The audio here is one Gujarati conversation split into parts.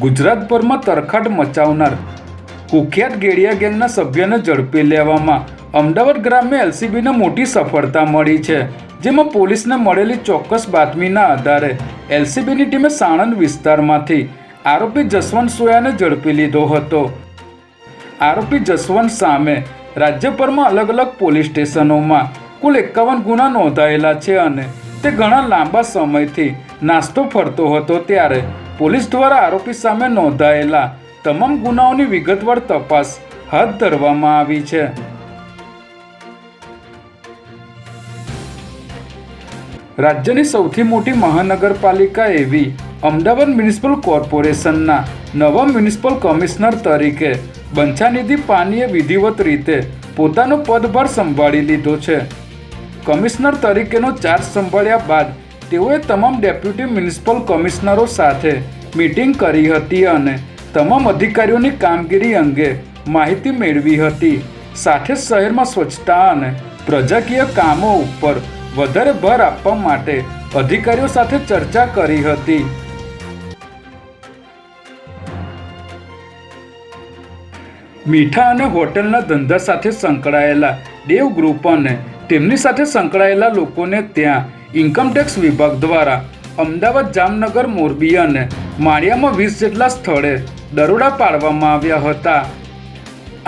ગુજરાતભરમાં તરખાટ મચાવનાર કુખ્યાત ગેડિયા ગેંગના સભ્યને ઝડપી લેવામાં અમદાવાદ ગ્રામ્ય એલસીબીને મોટી સફળતા મળી છે, જેમાં પોલીસને મળેલી ચોક્કસ બાતમીના આધારે એલસીબીની ટીમે સાણંદ વિસ્તારમાંથી આરોપી જસવંત સોયાને ઝડપી લીધો હતો. આરોપી જસવંત સામે રાજ્યભરમાં અલગ અલગ પોલીસ સ્ટેશનોમાં કુલ 51 ગુના નોંધાયેલા છે અને તે ઘણા લાંબા સમયથી નાસ્તો ફરતો હતો. ત્યારે પોલીસ દ્વારા આરોપી સામે નોંધાયેલા તમામ ગુનાઓની વિગતવાર તપાસ હાથ ધરવામાં આવી છે. રાજ્યની સૌથી મોટી મહાનગરપાલિકા એવી અમદાવાદ મ્યુનિસિપલ કોર્પોરેશનના નવા મ્યુનિસિપલ કમિશનર તરીકે બંછાનિધિ પાનીએ વિધિવત રીતે પોતાનો પદભાર સંભાળી લીધો છે. કમિશનર તરીકેનો ચાર્જ સંભાળ્યા બાદ તેઓએ તમામ ડેપ્યુટી મ્યુનિસિપલ કમિશનરો સાથે મીટિંગ કરી હતી અને તમામ અધિકારીઓની કામગીરી અંગે માહિતી મેળવી હતી. સાથે જ શહેરમાં સ્વચ્છતા અને પ્રજાકીય કામો ઉપર વધારે ભાર આપવા માટે અધિકારીઓ સાથે ચર્ચા કરી હતી. મીઠા અને હોટલના ધંધા સાથે સંકળાયેલા દેવ ગ્રુપ અને તેમની સાથે સંકળાયેલા લોકોને ત્યાં ઇન્કમટેક્સ વિભાગ દ્વારા અમદાવાદ, જામનગર, મોરબી અને માળિયામાં 20 જેટલા સ્થળે દરોડા પાડવામાં આવ્યા હતા.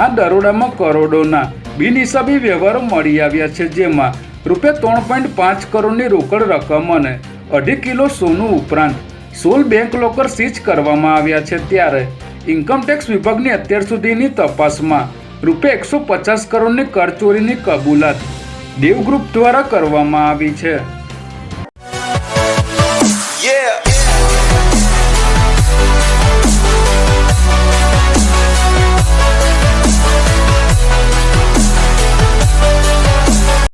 આ દરોડામાં કરોડોના બિનહિસાબી વ્યવહારો મળી આવ્યા છે, જેમાં ₹3.5 કરોડની રોકડ રકમ અને 2.5 કિલો સોનું ઉપરાંત 16 બેંક લોકર સીઝ કરવામાં આવ્યા છે. ત્યારે ઇન્કમટેક્સ વિભાગની અત્યાર સુધીની તપાસમાં ₹150 કરોડની કરચોરીની કબૂલાત દેવ ગ્રુપ દ્વારા કરવામાં આવી છે.